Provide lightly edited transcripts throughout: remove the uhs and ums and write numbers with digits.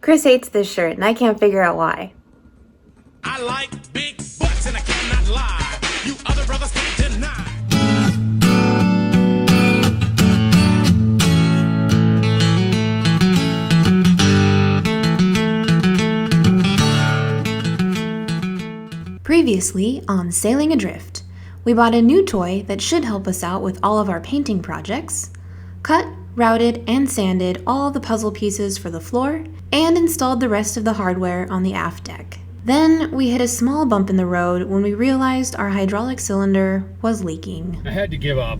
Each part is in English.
Chris hates this shirt, and I can't figure out why. I like big butts and I cannot lie. You other brothers can't deny. Previously on Sailing Adrift, we bought a new toy that should help us out with all of our painting projects, cut, routed, and sanded all the puzzle pieces for the floor, and installed the rest of the hardware on the aft deck. Then we hit a small bump in the road when we realized our hydraulic cylinder was leaking. I had to give up.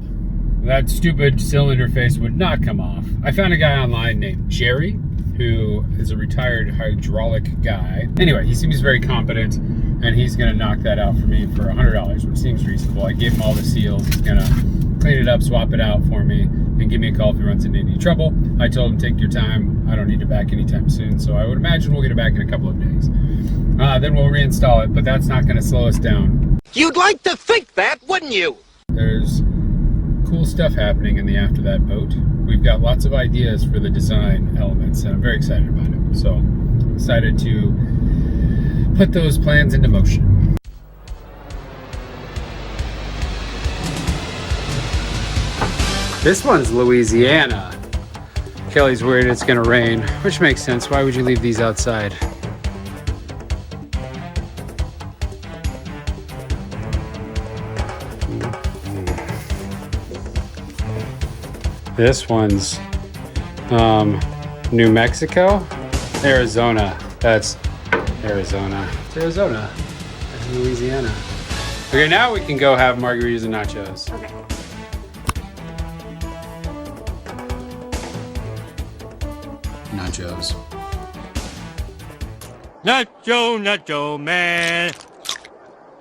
That stupid cylinder face would not come off. I found a guy online named Jerry, who is a retired hydraulic guy. Anyway, he seems very competent, and he's gonna knock that out for me for $100, which seems reasonable. I gave him all the seals. He's gonna clean it up, swap it out for me, and give me a call if he runs into any trouble. I told him, take your time. I don't need it back anytime soon, so I would imagine we'll get it back in a couple of days. Then we'll reinstall it, but that's not gonna slow us down. You'd like to think that, wouldn't you? There's cool stuff happening in the After That boat. We've got lots of ideas for the design elements, and I'm very excited about it. So, excited to put those plans into motion. This one's Louisiana. Kelly's worried it's gonna rain, which makes sense. Why would you leave these outside? This one's New Mexico, Arizona. That's Arizona. It's Arizona. That's Louisiana. Okay, now we can go have margaritas and nachos. Okay. Nachos. Nacho man.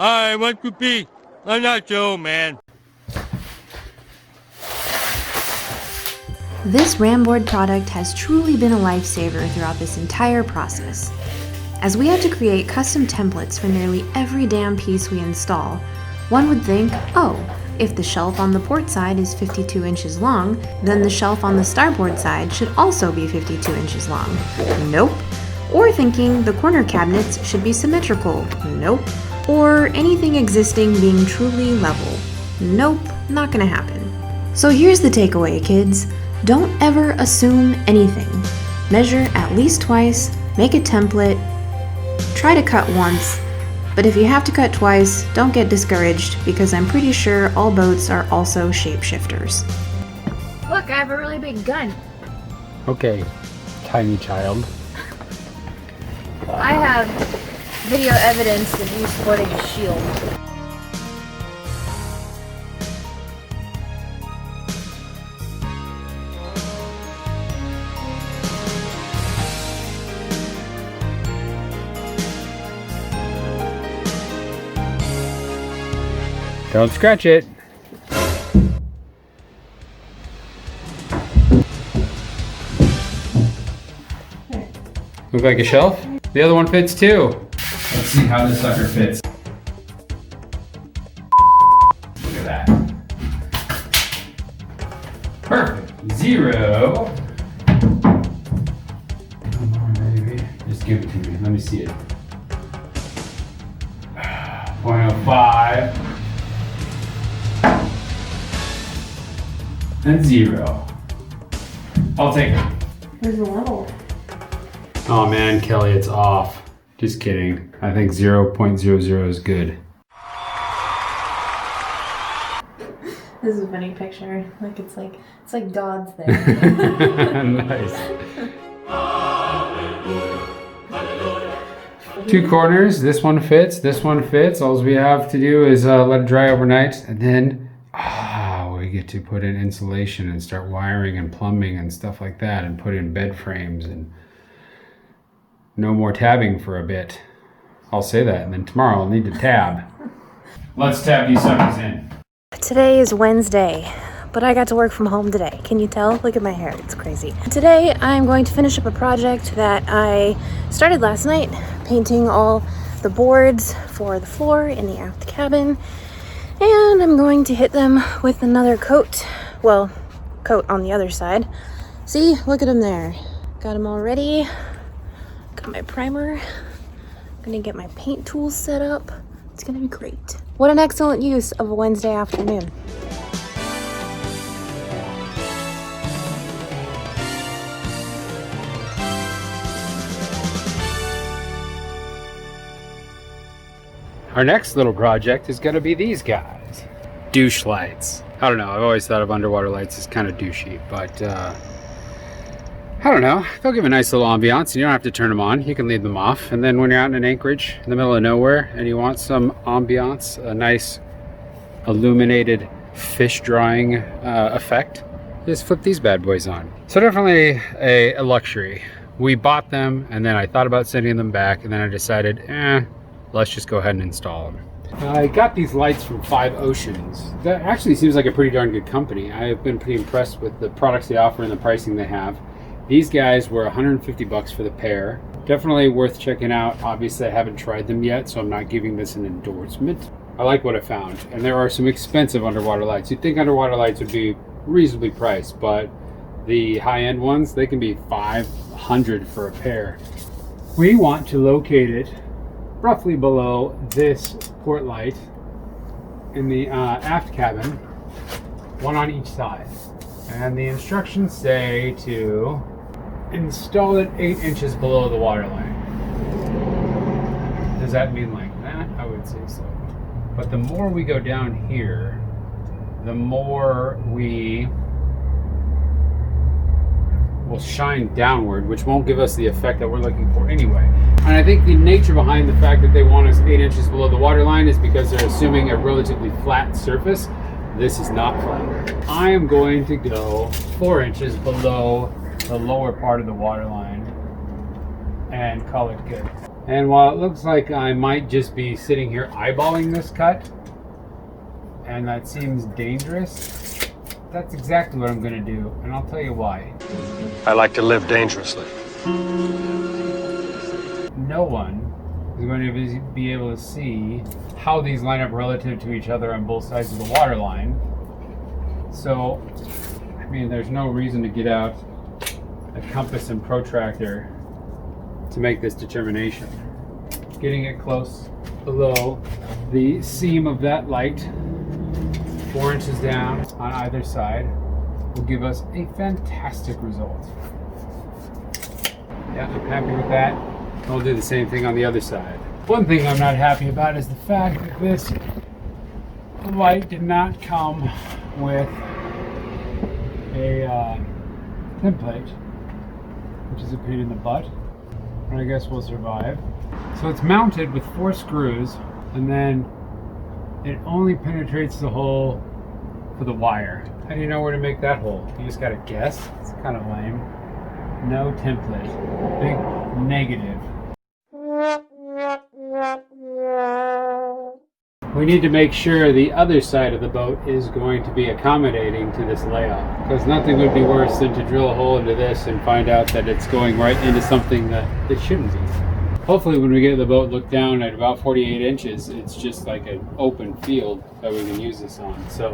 I want to be a nacho man. This Ramboard product has truly been a lifesaver throughout this entire process. As we have to create custom templates for nearly every damn piece we install, one would think, oh, if the shelf on the port side is 52 inches long, then the shelf on the starboard side should also be 52 inches long. Nope. Or thinking the corner cabinets should be symmetrical. Nope. Or anything existing being truly level. Nope, not gonna happen. So here's the takeaway, kids. Don't ever assume anything. Measure at least twice, make a template, try to cut once, but if you have to cut twice, don't get discouraged because I'm pretty sure all boats are also shapeshifters. Look, I have a really big gun. Okay, tiny child. I have video evidence of you sporting a shield. Don't scratch it. Look like a shelf? The other one fits too. Let's see how this sucker fits. Look at that. Perfect. 0. Come on, baby. Just give it to me. Let me see it. 0.05. And 0. I'll take it. There's a level. Oh man, Kelly, it's off. Just kidding. I think 0.00 is good. This is a funny picture. Like it's like God's there. Nice. 2 corners. This one fits. This one fits. All we have to do is let it dry overnight, and then we get to put in insulation and start wiring and plumbing and stuff like that, and put in bed frames, and no more tabbing for a bit. I'll say that, and then tomorrow I'll need to tab. Let's tab these suckers in. Today is Wednesday, but I got to work from home today. Can you tell? Look at my hair, it's crazy. Today I'm going to finish up a project that I started last night, painting all the boards for the floor in the aft cabin, and I'm going to hit them with another coat. Well, coat on the other side. See, look at them there. Got them all ready. Got my primer. Gonna get my paint tools set up. It's gonna be great. What an excellent use of a Wednesday afternoon. Our next little project is going to be these guys. Douche lights. I don't know, I've always thought of underwater lights as kind of douchey, but I don't know. They'll give a nice little ambiance. You don't have to turn them on. You can leave them off. And then when you're out in an anchorage in the middle of nowhere and you want some ambiance, a nice illuminated fish drawing effect, just flip these bad boys on. So definitely a luxury. We bought them and then I thought about sending them back and then I decided, let's just go ahead and install them. I got these lights from 5 Oceans. That actually seems like a pretty darn good company. I have been pretty impressed with the products they offer and the pricing they have. These guys were 150 bucks for the pair. Definitely worth checking out. Obviously I haven't tried them yet, so I'm not giving this an endorsement. I like what I found. And there are some expensive underwater lights. You'd think underwater lights would be reasonably priced, but the high-end ones, they can be $500 for a pair. We want to locate it roughly below this port light in the aft cabin, one on each side. And the instructions say to install it 8 inches below the water line. Does that mean like that? I would say so. But the more we go down here, the more we will shine downward, which won't give us the effect that we're looking for anyway. And I think the nature behind the fact that they want us 8 inches below the water line is because they're assuming a relatively flat surface. This is not flat. I am going to go 4 inches below the lower part of the water line and call it good. And while it looks like I might just be sitting here eyeballing this cut, and that seems dangerous, that's exactly what I'm going to do, and I'll tell you why. I like to live dangerously. No one is going to be able to see how these line up relative to each other on both sides of the water line. So, I mean, there's no reason to get out a compass and protractor to make this determination. Getting it close below the seam of that light, 4 inches down on either side, will give us a fantastic result. Yeah, I'm happy with that. We'll do the same thing on the other side. One thing I'm not happy about is the fact that this light did not come with a template, which is a pain in the butt, but I guess we'll survive. So it's mounted with 4 screws, and then it only penetrates the hole for the wire. How do you know where to make that hole? You just gotta guess? It's kind of lame. No template. Big negative. We need to make sure the other side of the boat is going to be accommodating to this layout, because nothing would be worse than to drill a hole into this and find out that it's going right into something that it shouldn't be. Hopefully when we get the boat looked down at about 48 inches, it's just like an open field that we can use this on. So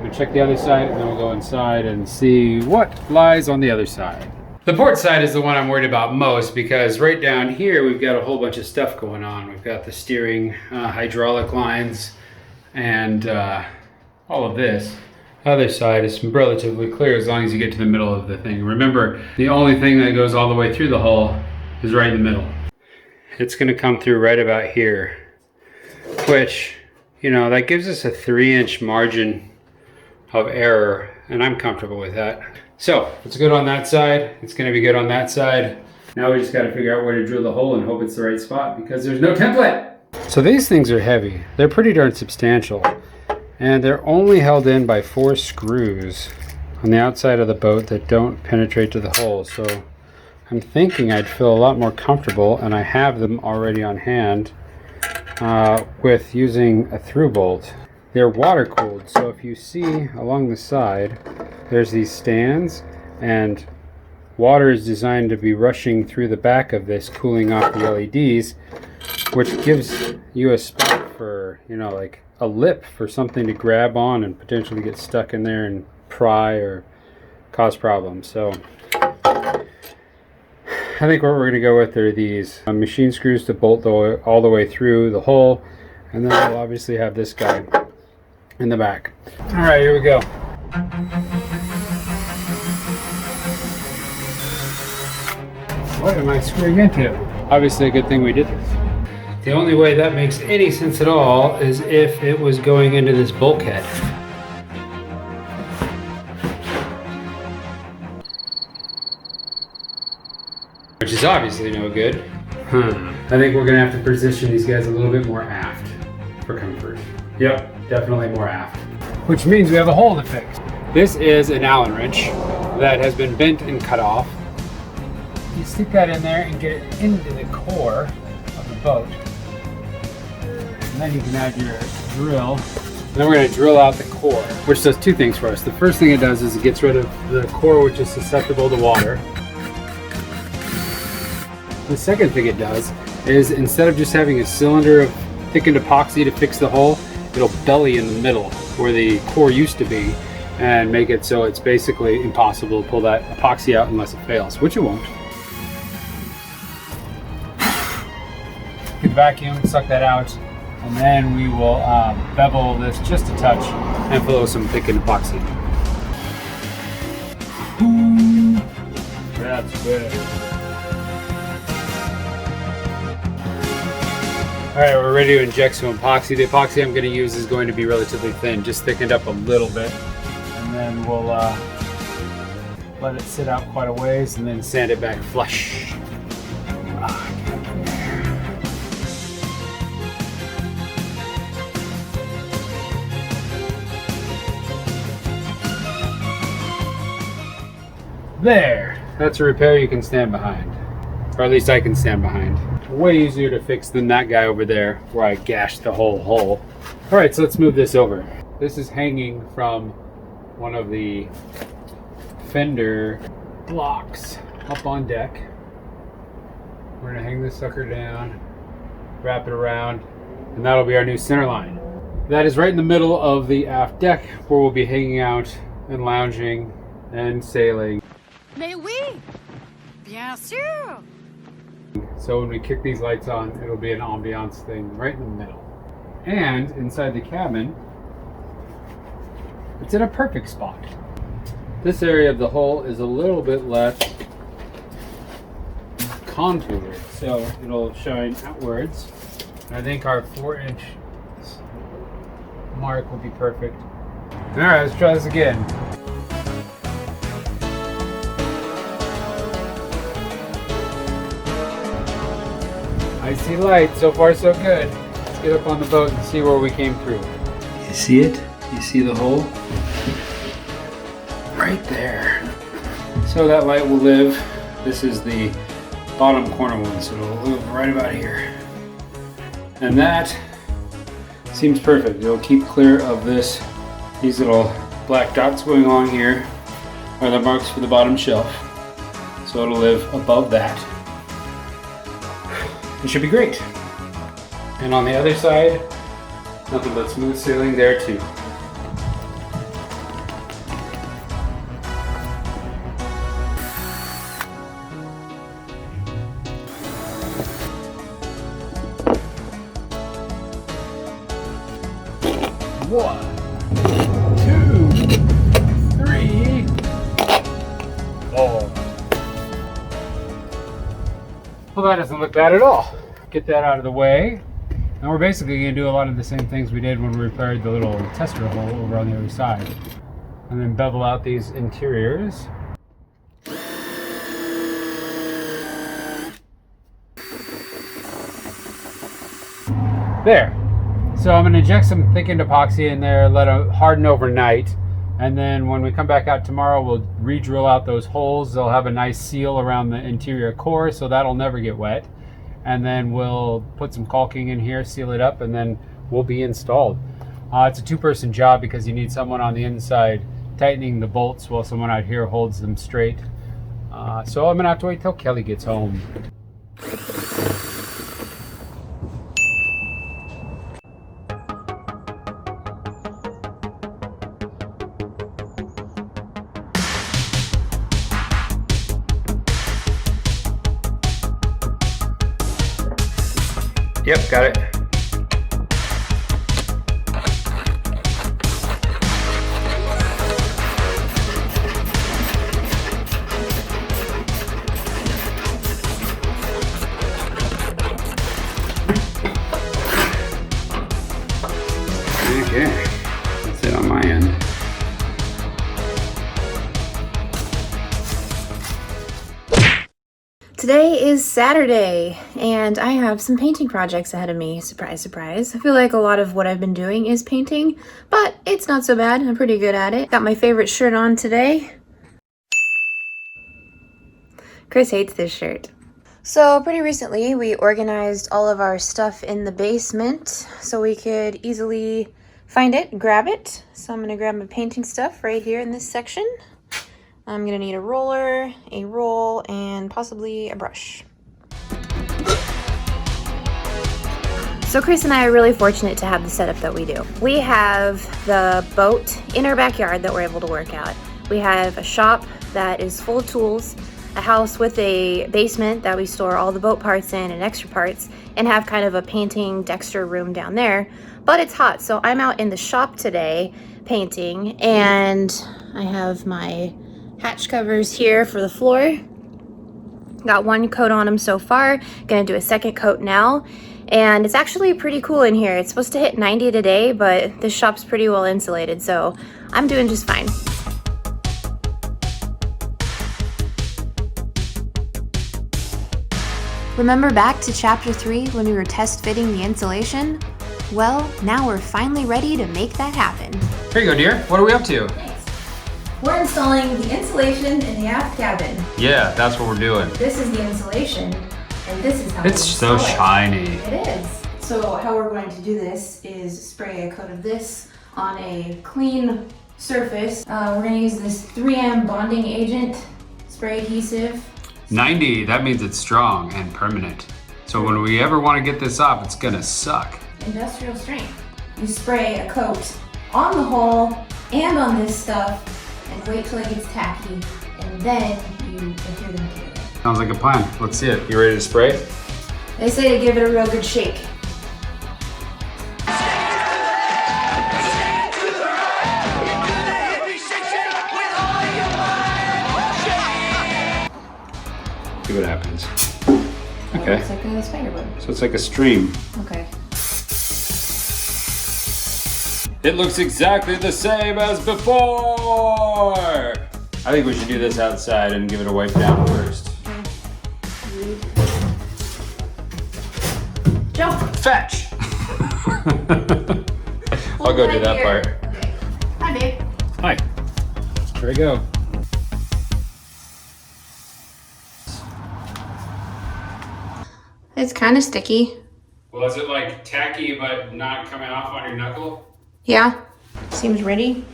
we'll check the other side and then we'll go inside and see what lies on the other side. The port side is the one I'm worried about most, because right down here we've got a whole bunch of stuff going on. We've got the steering, hydraulic lines, and all of this. The other side is relatively clear as long as you get to the middle of the thing. Remember, the only thing that goes all the way through the hull is right in the middle. It's going to come through right about here, which, you know, that gives us a 3-inch margin of error, and I'm comfortable with that. So it's good on that side. It's going to be good on that side. Now we just got to figure out where to drill the hole and hope it's the right spot, because there's no template. So these things are heavy. They're pretty darn substantial, and they're only held in by 4 screws on the outside of the boat that don't penetrate to the hole. So I'm thinking I'd feel a lot more comfortable, and I have them already on hand, with using a through bolt. They're water cooled, so if you see along the side, there's these stands, and water is designed to be rushing through the back of this, cooling off the LEDs, which gives you a spot for, you know, like a lip for something to grab on and potentially get stuck in there and pry or cause problems. So I think what we're going to go with are these machine screws to bolt all the way through the hole, and then we'll obviously have this guy in the back. All right, here we go. What am I screwing into? Obviously a good thing we did this. The only way that makes any sense at all is if it was going into this bulkhead. Which is obviously no good. I think we're gonna have to position these guys a little bit more aft for comfort. Yep, definitely more aft. Which means we have a hole to fix. This is an Allen wrench that has been bent and cut off. You stick that in there and get it into the core of the boat. And then you can add your drill. And then we're going to drill out the core, which does two things for us. The first thing it does is it gets rid of the core, which is susceptible to water. The second thing it does is instead of just having a cylinder of thickened epoxy to fix the hole, it'll belly in the middle where the core used to be and make it so it's basically impossible to pull that epoxy out unless it fails, which it won't. Get the vacuum, suck that out, and then we will bevel this just a touch and fill it with some thickened epoxy. That's good. All right, we're ready to inject some epoxy. The epoxy I'm going to use is going to be relatively thin, just thickened up a little bit. And then we'll let it sit out quite a ways and then sand it back flush. There, that's a repair you can stand behind. Or at least I can stand behind. Way easier to fix than that guy over there where I gashed the whole hole. All right, so let's move this over. This is hanging from one of the fender blocks up on deck. We're gonna hang this sucker down, wrap it around, and that'll be our new center line. That is right in the middle of the aft deck where we'll be hanging out and lounging and sailing. Mais oui, bien sûr. So when we kick these lights on, it'll be an ambiance thing right in the middle. And inside the cabin, it's in a perfect spot. This area of the hull is a little bit less contoured, so it'll shine outwards. I think our 4-inch mark will be perfect. All right, let's try this again. I see light, so far so good. Let's get up on the boat and see where we came through. You see it? You see the hole? Right there. So that light will live. This is the bottom corner one, so it'll live right about here. And that seems perfect. It'll keep clear of this. These little black dots going on here are the marks for the bottom shelf. So it'll live above that. It should be great. And on the other side, nothing but smooth sailing there too. One, two, three, four. Well, that doesn't look bad at all. Get that out of the way. And we're basically going to do a lot of the same things we did when we repaired the little tester hole over on the other side. And then bevel out these interiors. There. So I'm going to inject some thickened epoxy in there, let it harden overnight. And then when we come back out tomorrow, we'll re-drill out those holes. They'll have a nice seal around the interior core, so that'll never get wet. And then we'll put some caulking in here, seal it up, and then we'll be installed. It's a two-person job because you need someone on the inside tightening the bolts while someone out here holds them straight. So I'm gonna have to wait till Kelly gets home. Yep, got it. Okay, that's it on my end. Today is Saturday, and I have some painting projects ahead of me. Surprise, surprise. I feel like a lot of what I've been doing is painting, but it's not so bad. I'm pretty good at it. Got my favorite shirt on today. Chris hates this shirt. So pretty recently, we organized all of our stuff in the basement so we could easily find it and grab it. So I'm gonna grab my painting stuff right here in this section. I'm gonna need a roller, a roll, and possibly a brush. So Chris and I are really fortunate to have the setup that we do. We have the boat in our backyard that we're able to work out. We have a shop that is full of tools, a house with a basement that we store all the boat parts in and extra parts, and have kind of a painting Dexter room down there. But it's hot, so I'm out in the shop today painting, and I have my hatch covers here for the floor. Got one coat on them so far, gonna do a second coat now. And it's actually pretty cool in here. It's supposed to hit 90 today, but this shop's pretty well insulated, so I'm doing just fine. Remember back to chapter 3 when we were test fitting the insulation? Well, now we're finally ready to make that happen. Here you go, dear. What are we up to? We're installing the insulation in the aft cabin. Yeah, that's what we're doing. This is the insulation, and this is how It's so shiny. It is. So how we're going to do this is spray a coat of this on a clean surface. We're going to use this 3M bonding agent spray adhesive. 90, that means it's strong and permanent. So when we ever want to get this off, it's gonna suck. Industrial strength. You spray a coat on the hull and on this stuff and wait till it gets tacky, and then you adhere the material. Sounds like a plan. Let's see it. You ready to spray? They say to give it a real good shake. See what happens. Oh, Okay. it's like a spider web. So it's like a stream. Okay. It looks exactly the same as before! I think we should do this outside and give it a wipe down first. Jump! Fetch! I'll go do that part. Okay. Hi, babe. Hi. Here we go. It's kind of sticky. Well, is it like tacky but not coming off on your knuckle? Yeah. Seems ready.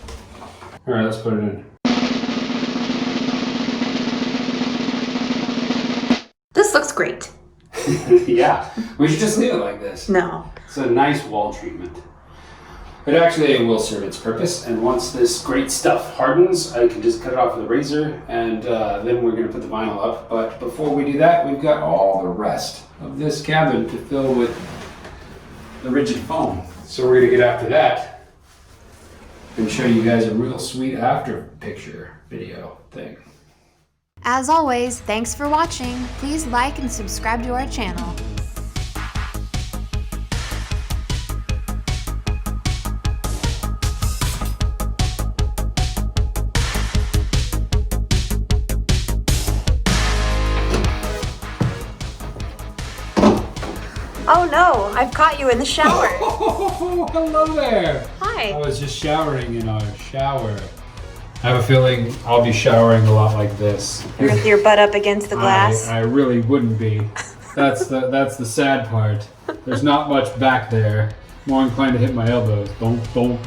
All right, let's put it in. This looks great. Yeah, we should just leave it like this. No. It's a nice wall treatment. It actually will serve its purpose, and once this great stuff hardens, I can just cut it off with a razor, and then we're going to put the vinyl up. But before we do that, we've got all the rest of this cabin to fill with the rigid foam. So we're going to get after that and show you guys a real sweet after picture video thing. As always, thanks for watching. Please like and subscribe to our channel. Oh no, I've caught you in the shower. Oh, hello there. Hi. I was just showering in our shower. I have a feeling I'll be showering a lot like this. With your butt up against the glass. I really wouldn't be. That's the sad part. There's not much back there. More inclined to hit my elbows. Don't.